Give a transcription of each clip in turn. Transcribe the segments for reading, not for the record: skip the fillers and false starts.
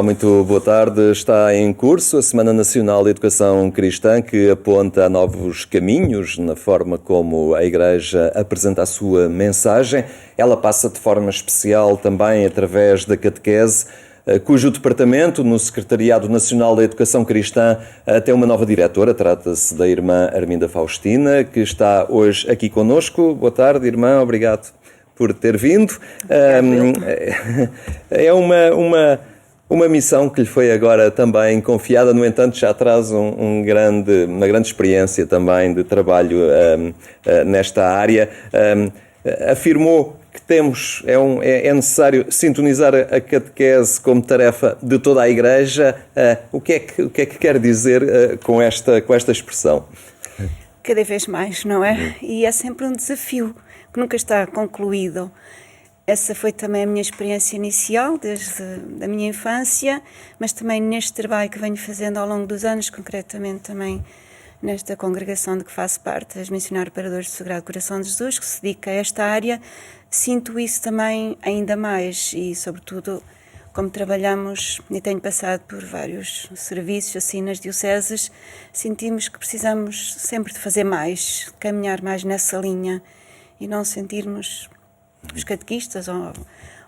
Olá, muito boa tarde. Está em curso a Semana Nacional de Educação Cristã, que aponta a novos caminhos na forma como a Igreja apresenta a sua mensagem. Ela passa de forma especial também através da catequese, cujo departamento, no Secretariado Nacional da Educação Cristã, tem uma nova diretora. Trata-se da irmã Arminda Faustina, que está hoje aqui connosco. Boa tarde, irmã. Obrigado por ter vindo. É uma missão que lhe foi agora também confiada, no entanto já traz uma grande experiência também de trabalho nesta área. Afirmou que é necessário sintonizar a catequese como tarefa de toda a Igreja. O que é que quer dizer com esta expressão? Cada vez mais, não é? E é sempre um desafio que nunca está concluído. Essa foi também a minha experiência inicial, desde a minha infância, mas também neste trabalho que venho fazendo ao longo dos anos, concretamente também nesta congregação de que faço parte, as Missionários Preparadores do Sagrado Coração de Jesus, que se dedica a esta área. Sinto isso também ainda mais e, sobretudo, como trabalhamos e tenho passado por vários serviços assim nas dioceses, sentimos que precisamos sempre de fazer mais, caminhar mais nessa linha e não sentirmos os catequistas ou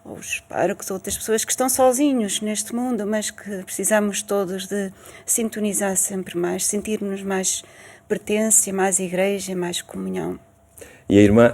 os párocos ou outras pessoas que estão sozinhos neste mundo, mas que precisamos todos de sintonizar sempre mais, sentirmos mais pertença, mais igreja, mais comunhão. E a irmã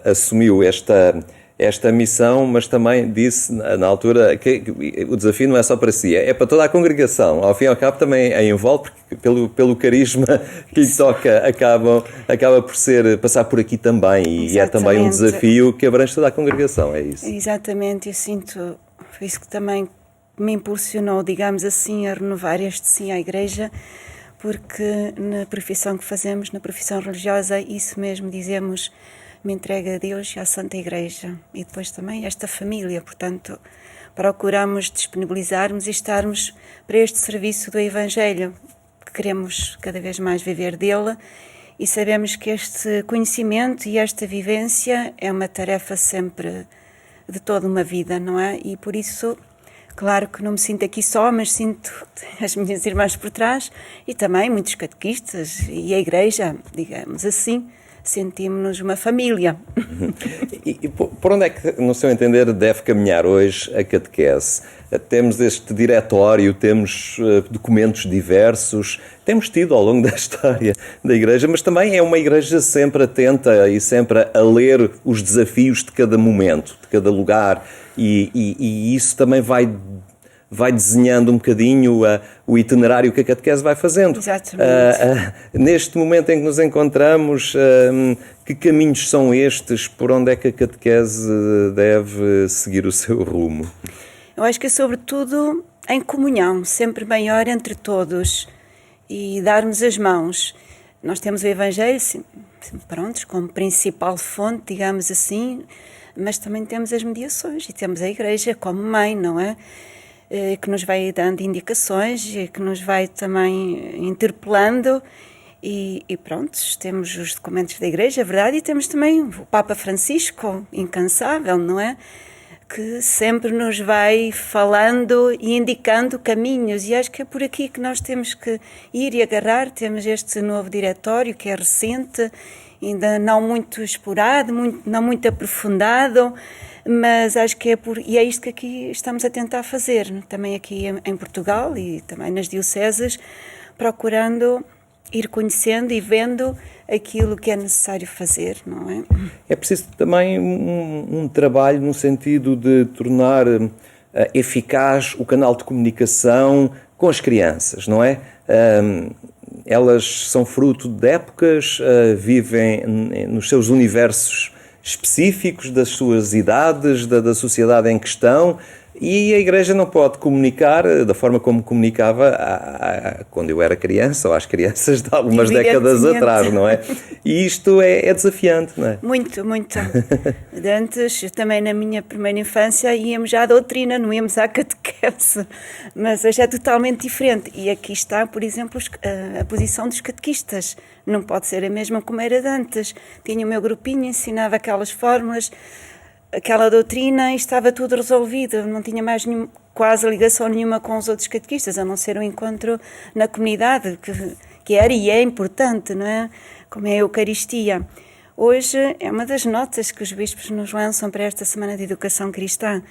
assumiu esta missão, mas também disse na altura que o desafio não é só para si, é para toda a congregação. Ao fim e ao cabo também a envolve, porque pelo carisma que lhe toca acaba por passar por aqui também. E é também um desafio que abrange toda a congregação, é isso? Exatamente, eu sinto, foi isso que também me impulsionou, digamos assim, a renovar este sim à Igreja, porque na profissão que fazemos, na profissão religiosa, isso mesmo dizemos, me entrega a Deus e à Santa Igreja e depois também esta família, portanto procuramos disponibilizarmos e estarmos para este serviço do Evangelho, que queremos cada vez mais viver dele e sabemos que este conhecimento e esta vivência é uma tarefa sempre de toda uma vida, não é? E por isso, claro que não me sinto aqui só, mas sinto as minhas irmãs por trás e também muitos catequistas e a Igreja, digamos assim, sentimos-nos uma família. E por onde é que, no seu entender, deve caminhar hoje a catequese? Temos este diretório, temos documentos diversos, temos tido ao longo da história da Igreja, mas também é uma Igreja sempre atenta e sempre a ler os desafios de cada momento, de cada lugar, e isso também vai desenhando um bocadinho o itinerário que a catequese vai fazendo. Exatamente. Neste momento em que nos encontramos, que caminhos são estes? Por onde é que a catequese deve seguir o seu rumo? Eu acho que é sobretudo em comunhão, sempre maior entre todos e darmos as mãos. Nós temos o Evangelho, prontos, como principal fonte, digamos assim, mas também temos as mediações e temos a Igreja como mãe, não é? Que nos vai dando indicações e que nos vai também interpelando e pronto, temos os documentos da Igreja, é verdade, e temos também o Papa Francisco, incansável, não é? Que sempre nos vai falando e indicando caminhos e acho que é por aqui que nós temos que ir e agarrar. Temos este novo diretório que é recente, ainda não muito explorado, não muito aprofundado, mas acho que é isto que aqui estamos a tentar fazer, também aqui em Portugal e também nas dioceses, procurando ir conhecendo e vendo aquilo que é necessário fazer, não é? É preciso também um trabalho no sentido de tornar eficaz o canal de comunicação com as crianças, não é? Elas são fruto de épocas, vivem nos seus universos específicos das suas idades, da sociedade em questão, e a Igreja não pode comunicar da forma como comunicava quando eu era criança, ou às crianças de algumas décadas atrás, não é? E isto é desafiante, não é? Muito, muito. Antes, também na minha primeira infância, íamos já à doutrina, não íamos à catequese, mas hoje é totalmente diferente. E aqui está, por exemplo, a posição dos catequistas. Não pode ser a mesma como era de antes. Tinha o meu grupinho, ensinava aquelas fórmulas, aquela doutrina e estava tudo resolvido, não tinha mais quase ligação nenhuma com os outros catequistas, a não ser um encontro na comunidade, que era e é importante, não é? Como é a Eucaristia. Hoje é uma das notas que os bispos nos lançam para esta Semana de Educação Cristã,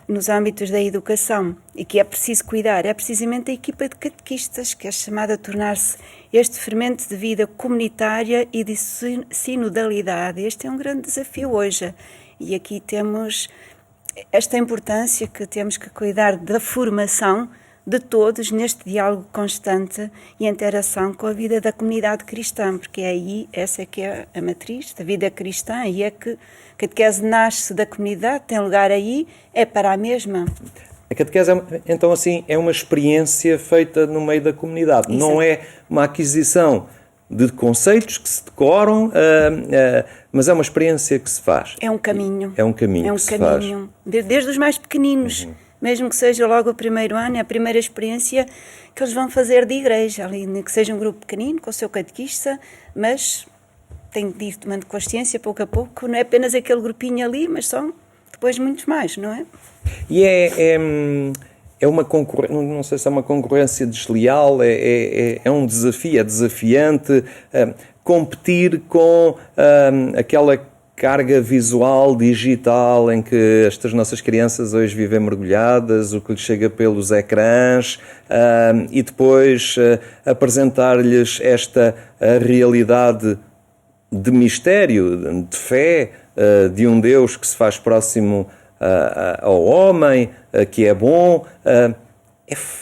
nos âmbitos da educação, e que é preciso cuidar, é precisamente a equipa de catequistas que é chamada a tornar-se este fermento de vida comunitária e de sinodalidade. Este é um grande desafio hoje, e aqui temos esta importância que temos que cuidar da formação de todos neste diálogo constante e interação com a vida da comunidade cristã, porque é aí, essa é que é a matriz da vida cristã, e é que a catequese nasce da comunidade, tem lugar aí, é para a mesma. A catequese, então, assim, é uma experiência feita no meio da comunidade. Exato. Não é uma aquisição de conceitos que se decoram, mas é uma experiência que se faz. É um caminho. É um caminho que se faz. Desde os mais pequeninos. Mesmo que seja logo o primeiro ano, é a primeira experiência que eles vão fazer de igreja, ali, que seja um grupo pequenino, com o seu catequista, mas tem de ir tomando consciência pouco a pouco, não é apenas aquele grupinho ali, mas são depois muitos mais, não é? E é uma concorrência, não sei se é uma concorrência desleal, é um desafio, é desafiante competir com aquela carga visual, digital, em que estas nossas crianças hoje vivem mergulhadas, o que lhes chega pelos ecrãs, e depois apresentar-lhes esta realidade de mistério, de fé, de um Deus que se faz próximo ao homem, que é bom.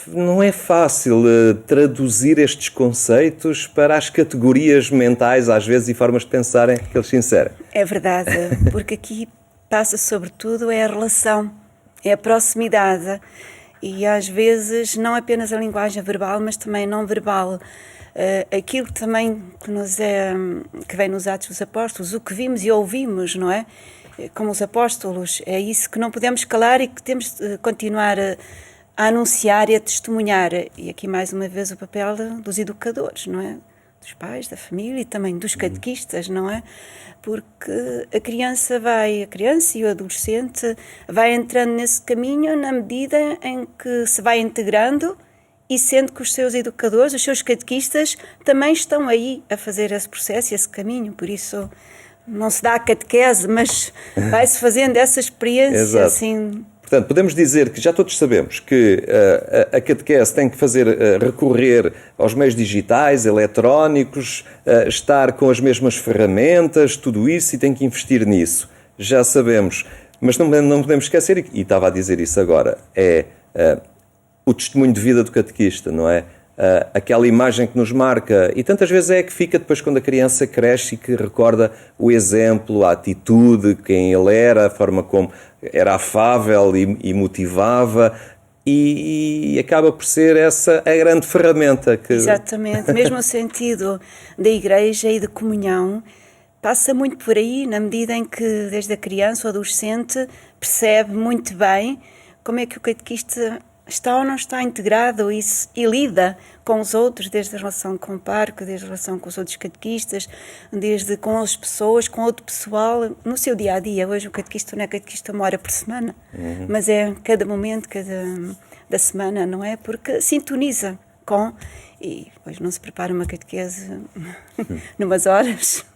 Não é fácil traduzir estes conceitos para as categorias mentais, às vezes, e formas de pensarem que eles se inserem. É verdade, porque aqui passa sobretudo é a relação, é a proximidade, e às vezes não apenas a linguagem verbal, mas também não verbal. Aquilo também que vem nos Atos dos Apóstolos, o que vimos e ouvimos, não é? Como os apóstolos, é isso que não podemos calar e que temos de continuar a anunciar e a testemunhar. E aqui mais uma vez o papel dos educadores, não é? Dos pais, da família e também dos catequistas, não é? Porque a criança e o adolescente vai entrando nesse caminho na medida em que se vai integrando e sendo que os seus educadores, os seus catequistas também estão aí a fazer esse processo, esse caminho. Por isso não se dá a catequese, mas vai-se fazendo essa experiência. Exato. Assim. Portanto, podemos dizer que já todos sabemos que a catequese tem que recorrer aos meios digitais, eletrónicos, estar com as mesmas ferramentas, tudo isso, e tem que investir nisso. Já sabemos. Mas não podemos esquecer, e estava a dizer isso agora, o testemunho de vida do catequista, não é? Aquela imagem que nos marca, e tantas vezes é que fica depois quando a criança cresce e que recorda o exemplo, a atitude, quem ele era, a forma como era afável e motivava, e acaba por ser essa a grande ferramenta que... Exatamente, mesmo o sentido da igreja e de comunhão passa muito por aí, na medida em que desde a criança ou adolescente percebe muito bem como é que o catequista está ou não está integrado e lida com os outros, desde a relação com o parque, desde a relação com os outros catequistas, desde com as pessoas, com outro pessoal, no seu dia-a-dia. Hoje o catequista não é catequista uma hora por semana, mas é cada momento, da semana, não é? Porque sintoniza com, e depois não se prepara uma catequese numas horas,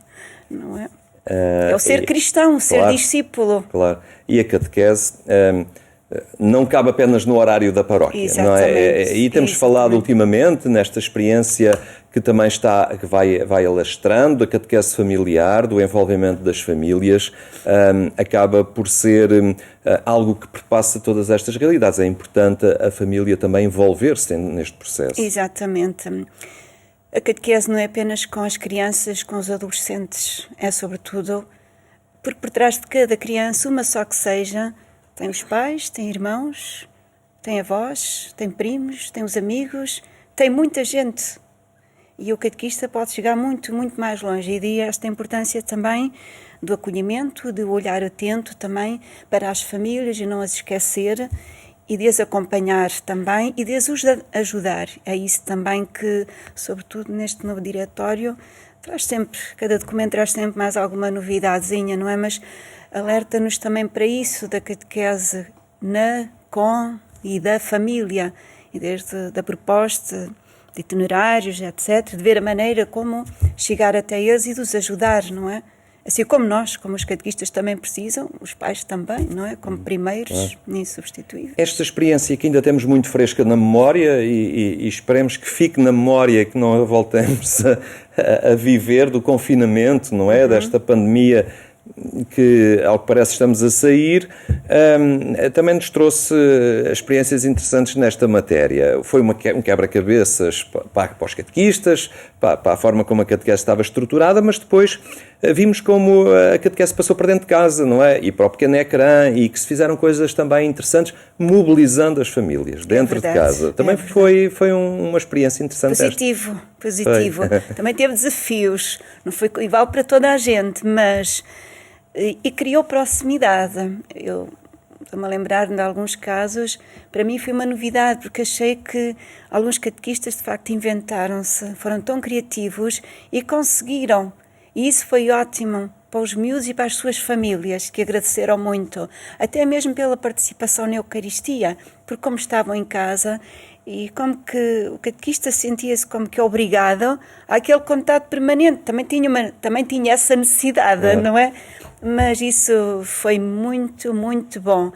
não é? É o ser cristão, o ser discípulo. Claro, e a catequese... não cabe apenas no horário da paróquia, não é? E temos falado ultimamente nesta experiência que também que vai alastrando, da catequese familiar, do envolvimento das famílias, acaba por ser algo que perpassa todas estas realidades. É importante a família também envolver-se neste processo. Exatamente. A catequese não é apenas com as crianças, com os adolescentes, é sobretudo porque por trás de cada criança, uma só que seja, tem os pais, tem irmãos, tem avós, tem primos, tem os amigos, tem muita gente. E o catequista pode chegar muito, muito mais longe. E daí esta importância também do acolhimento, de olhar atento também para as famílias e não as esquecer, e de as acompanhar também e de as ajudar. É isso também que, sobretudo neste novo diretório, traz sempre, cada documento traz sempre mais alguma novidadezinha, não é? Mas alerta-nos também para isso, da catequese com e da família, e desde da proposta de itinerários, etc., de ver a maneira como chegar até eles e de os ajudar, não é? Assim como nós, como os catequistas também precisam, os pais também, não é? Como primeiros, insubstituíveis. Esta experiência que ainda temos muito fresca na memória e esperemos que fique na memória, que não a voltemos a viver do confinamento, não é? Desta pandemia que, ao que parece, estamos a sair, também nos trouxe experiências interessantes nesta matéria. Foi um quebra-cabeças para os catequistas, para a forma como a catequese estava estruturada, mas depois vimos como a catequese passou para dentro de casa, não é? E para o pequeno ecrã, e que se fizeram coisas também interessantes, mobilizando as famílias dentro de casa. Também foi uma experiência interessante. Positivo. Também teve desafios, não foi igual para toda a gente, mas... E criou proximidade. Eu estou-me a lembrar de alguns casos, para mim foi uma novidade, porque achei que alguns catequistas de facto inventaram-se, foram tão criativos e conseguiram. E isso foi ótimo para os miúdos e para as suas famílias, que agradeceram muito, até mesmo pela participação na Eucaristia, porque como estavam em casa e como que o catequista sentia-se como que obrigado àquele contato permanente, também tinha essa necessidade, não é? Mas isso foi muito, muito bom.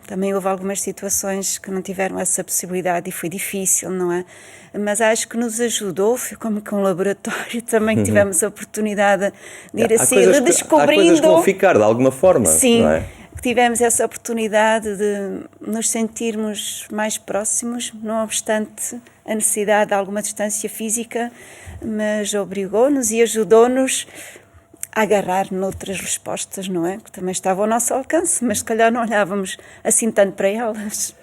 Também houve algumas situações que não tiveram essa possibilidade e foi difícil, não é? Mas acho que nos ajudou, foi como que um laboratório também que tivemos a oportunidade de ir assim redescobrindo. Há coisas que vão ficar de alguma forma, sim, não é? Que tivemos essa oportunidade de nos sentirmos mais próximos, não obstante a necessidade de alguma distância física, mas obrigou-nos e ajudou-nos a agarrar noutras respostas, não é? Que também estavam ao nosso alcance, mas se calhar não olhávamos assim tanto para elas.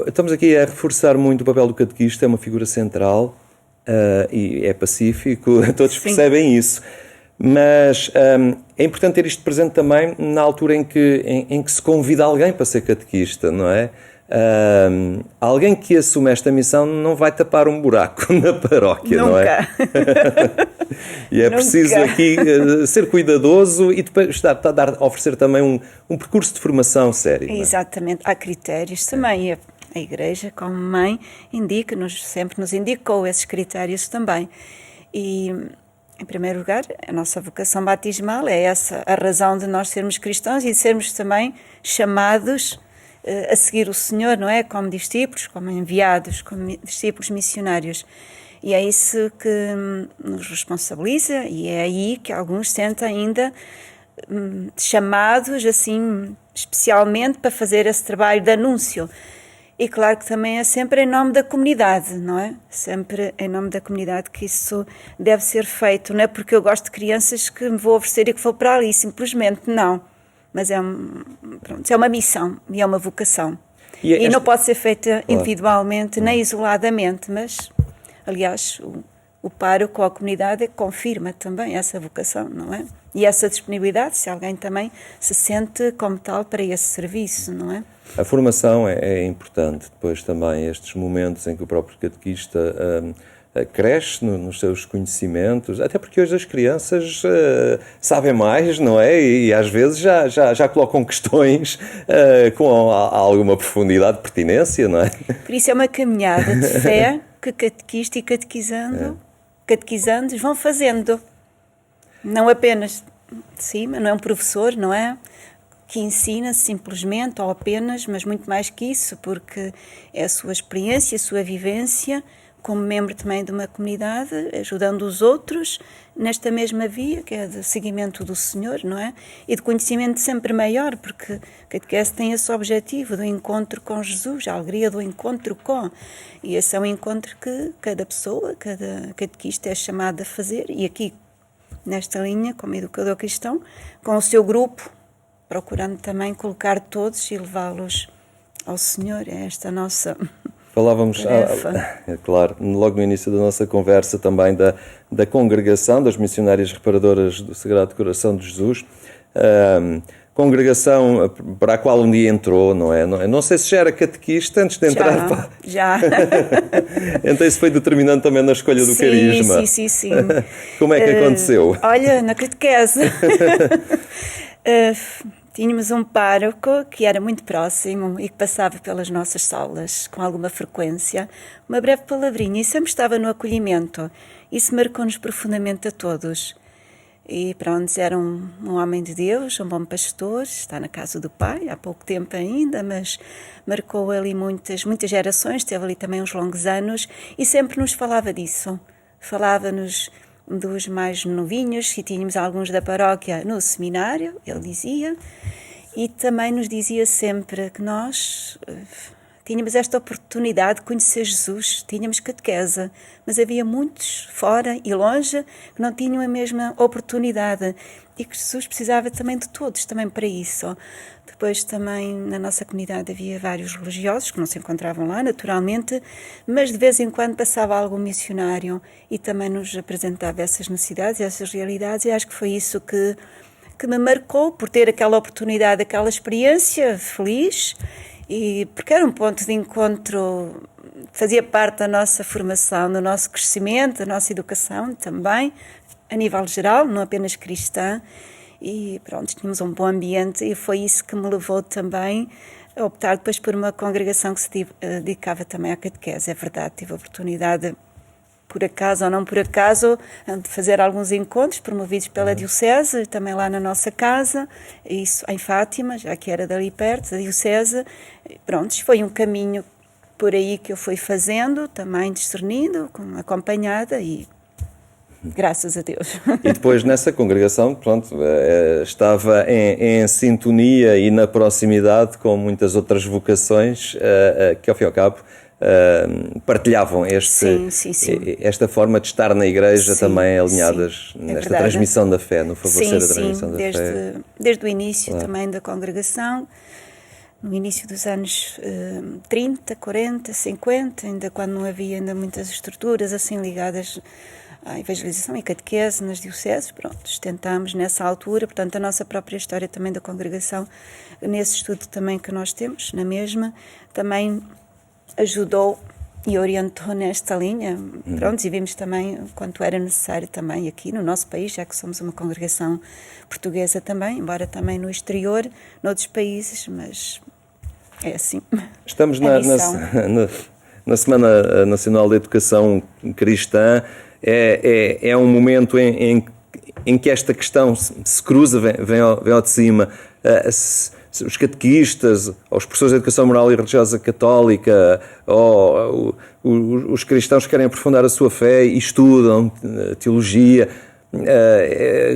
Estamos aqui a reforçar muito o papel do catequista, é uma figura central e é pacífico, todos percebem isso. Mas é importante ter isto presente também na altura em que se convida alguém para ser catequista, não é? Alguém que assume esta missão não vai tapar um buraco na paróquia, nunca. Não é? E é preciso aqui ser cuidadoso e depois oferecer também um percurso de formação sério. Exatamente, há critérios também. A Igreja, como mãe, sempre nos indicou esses critérios também. E, em primeiro lugar, a nossa vocação batismal é essa, a razão de nós sermos cristãos e de sermos também chamados a seguir o Senhor, não é? Como discípulos, como enviados, como discípulos missionários. E é isso que nos responsabiliza e é aí que alguns sentem ainda chamados, assim, especialmente para fazer esse trabalho de anúncio. E claro que também é sempre em nome da comunidade, não é? Sempre em nome da comunidade que isso deve ser feito. Não é porque eu gosto de crianças que me vou oferecer e que vou para ali, simplesmente não. Mas é uma missão e é uma vocação. E não pode ser feita individualmente, nem isoladamente, mas, aliás, o pároco ou a comunidade é que confirma também essa vocação, não é? E essa disponibilidade, se alguém também se sente como tal para esse serviço, não é? A formação é importante, depois também estes momentos em que o próprio catequista cresce nos seus conhecimentos, até porque hoje as crianças sabem mais, não é? E às vezes já colocam questões com alguma profundidade de pertinência, não é? Por isso é uma caminhada de fé que catequista e catequizandos vão fazendo. Não apenas de cima, não é um professor, não é? Que ensina simplesmente ou apenas, mas muito mais que isso, porque é a sua experiência, a sua vivência, como membro também de uma comunidade, ajudando os outros nesta mesma via, que é de seguimento do Senhor, não é? E de conhecimento sempre maior, porque a catequese tem esse objetivo do encontro com Jesus, a alegria do encontro com. E esse é um encontro que cada pessoa, cada catequista é chamado a fazer, e aqui, nesta linha, como educador cristão, com o seu grupo, procurando também colocar todos e levá-los ao Senhor. É esta a nossa... Falávamos, claro, logo no início da nossa conversa também da congregação das missionárias reparadoras do Sagrado Coração de Jesus. congregação para a qual um dia entrou, não é? Não sei se já era catequista antes de entrar. Já. Então isso foi determinante também na escolha do carisma. Sim. Como é que aconteceu? Olha, na catequese. Tínhamos um pároco que era muito próximo e que passava pelas nossas salas com alguma frequência, uma breve palavrinha, e sempre estava no acolhimento. Isso marcou-nos profundamente a todos. E pronto, era um homem de Deus, um bom pastor, está na casa do Pai, há pouco tempo ainda, mas marcou ali muitas gerações, teve ali também uns longos anos e sempre nos falava disso. Falava-nos dos mais novinhos, e tínhamos alguns da paróquia no seminário, ele dizia, e também nos dizia sempre que nós tínhamos esta oportunidade de conhecer Jesus, tínhamos catequese, mas havia muitos fora e longe que não tinham a mesma oportunidade e que Jesus precisava também de todos, também para isso. Depois também na nossa comunidade havia vários religiosos que não se encontravam lá, naturalmente, mas de vez em quando passava algum missionário e também nos apresentava essas necessidades, essas realidades, e acho que foi isso que me marcou, por ter aquela oportunidade, aquela experiência feliz, e porque era um ponto de encontro, fazia parte da nossa formação, do nosso crescimento, da nossa educação também, a nível geral, não apenas cristã, e pronto, tínhamos um bom ambiente e foi isso que me levou também a optar depois por uma congregação que se dedicava também à catequese. É verdade, tive a oportunidade, por acaso ou não por acaso, de fazer alguns encontros promovidos pela Diocese, também lá na nossa casa, isso em Fátima, já que era dali perto, da Diocese. Pronto, foi um caminho por aí que eu fui fazendo, também discernindo, acompanhada e graças a Deus. E depois nessa congregação, pronto, estava em sintonia e na proximidade com muitas outras vocações que ao fim e ao cabo partilhavam esta forma de estar na igreja, também alinhadas nesta transmissão da fé, no favorecer a transmissão da fé. Desde o início também da congregação, no início dos anos 30, 40, 50, ainda quando não havia ainda muitas estruturas assim ligadas à evangelização e catequese nas dioceses, pronto, tentámos nessa altura, portanto a nossa própria história também da congregação, nesse estudo também que nós temos, na mesma, também ajudou e orientou nesta linha, pronto, e vimos também quanto era necessário também aqui no nosso país, já que somos uma congregação portuguesa também, embora também no exterior, noutros países, mas é assim. Estamos na Semana Nacional da Educação Cristã. É um momento em que esta questão se cruza, vem ao de cima. Os catequistas, os professores de educação moral e religiosa católica, ou os cristãos que querem aprofundar a sua fé e estudam teologia.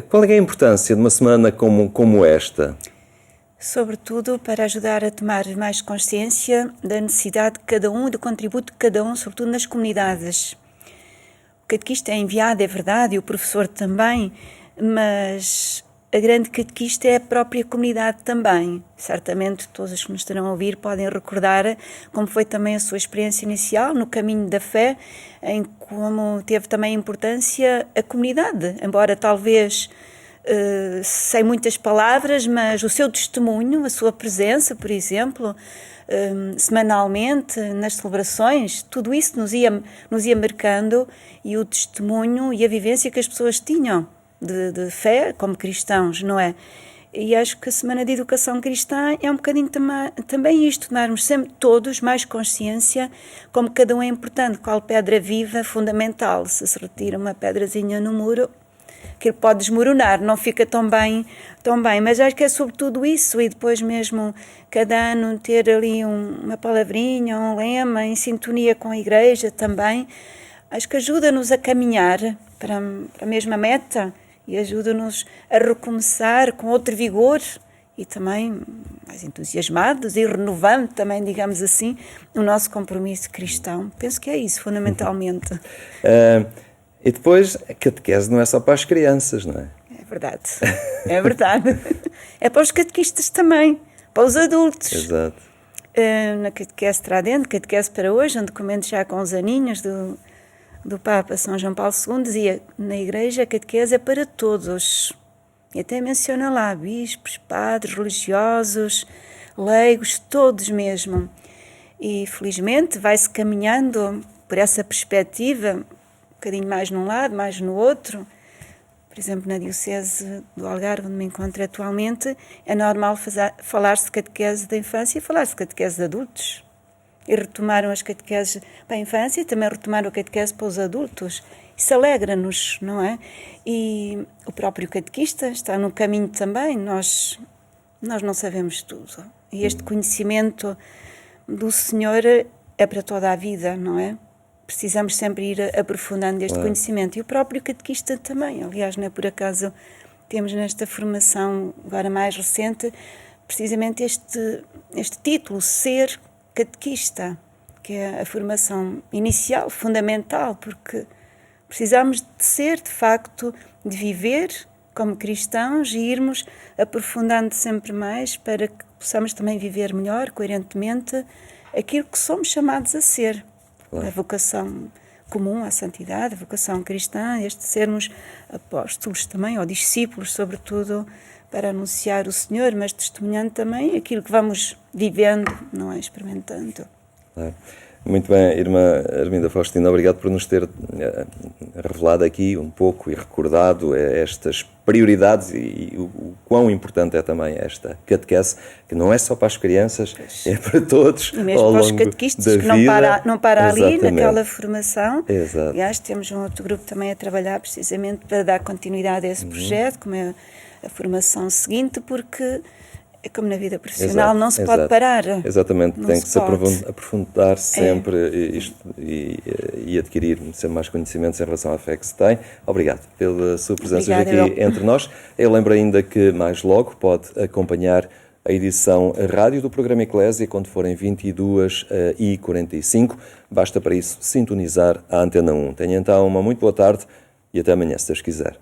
Qual é a importância de uma semana como esta? Sobretudo para ajudar a tomar mais consciência da necessidade de cada um, do contributo de cada um, sobretudo nas comunidades. O catequista é enviado, é verdade, e o professor também, mas a grande catequista é a própria comunidade também. Certamente todos os que nos estarão a ouvir podem recordar como foi também a sua experiência inicial no caminho da fé, em como teve também importância a comunidade, embora talvez sem muitas palavras, mas o seu testemunho, a sua presença, por exemplo, semanalmente nas celebrações, tudo isso nos ia marcando, e o testemunho e a vivência que as pessoas tinham de fé como cristãos, não é? E acho que a Semana de Educação Cristã é um bocadinho também isto, darmos sempre todos mais consciência como cada um é importante, qual pedra viva fundamental. Se retira uma pedrazinha no muro, que ele pode desmoronar, não fica tão bem, mas acho que é sobretudo isso, e depois mesmo cada ano ter ali uma palavrinha, um lema em sintonia com a Igreja também, acho que ajuda-nos a caminhar para a mesma meta e ajuda-nos a recomeçar com outro vigor e também mais entusiasmados e renovando também, digamos assim, o nosso compromisso cristão. Penso que é isso, fundamentalmente. E depois, a catequese não é só para as crianças, não é? É verdade, é verdade. É para os catequistas também, para os adultos. Exato. Na catequese Tradente, catequese para hoje, um documento já com os aninhos do Papa São João Paulo II, dizia, na Igreja a catequese é para todos. E até menciona lá bispos, padres, religiosos, leigos, todos mesmo. E felizmente vai-se caminhando por essa perspectiva, um bocadinho mais num lado, mais no outro. Por exemplo, na Diocese do Algarve, onde me encontro atualmente, é normal falar-se de catequese da infância e falar-se de catequese de adultos. E retomaram as catequeses para a infância e também retomaram a catequese para os adultos. Isso alegra-nos, não é? E o próprio catequista está no caminho também. Nós não sabemos tudo. E este conhecimento do Senhor é para toda a vida, não é? Precisamos sempre ir aprofundando este conhecimento. E o próprio catequista também. Aliás, não é por acaso temos nesta formação, agora mais recente, precisamente este título, Ser Catequista, que é a formação inicial, fundamental, porque precisamos de ser, de facto, de viver como cristãos e irmos aprofundando sempre mais para que possamos também viver melhor, coerentemente, aquilo que somos chamados a ser. A vocação comum à santidade, a vocação cristã, este sermos apóstolos também, ou discípulos, sobretudo, para anunciar o Senhor, mas testemunhando também aquilo que vamos vivendo, não é? Experimentando. Muito bem, irmã Arminda Faustina, obrigado por nos ter revelado aqui um pouco e recordado estas prioridades e o quão importante é também esta catequese, que não é só para as crianças, é para todos. E mesmo para os catequistas, que não para ali naquela formação. Exato. Aliás, temos um outro grupo também a trabalhar precisamente para dar continuidade a esse projeto, como é a formação seguinte, porque é como na vida profissional, não se pode parar. Exatamente, tem que se aprofundar sempre e adquirir sempre mais conhecimentos em relação à fé que se tem. Obrigado pela sua presença aqui entre nós. Eu lembro ainda que mais logo pode acompanhar a edição rádio do programa Eclésia quando forem 22h45. Basta para isso sintonizar a Antena 1. Tenha então uma muito boa tarde e até amanhã, se Deus quiser.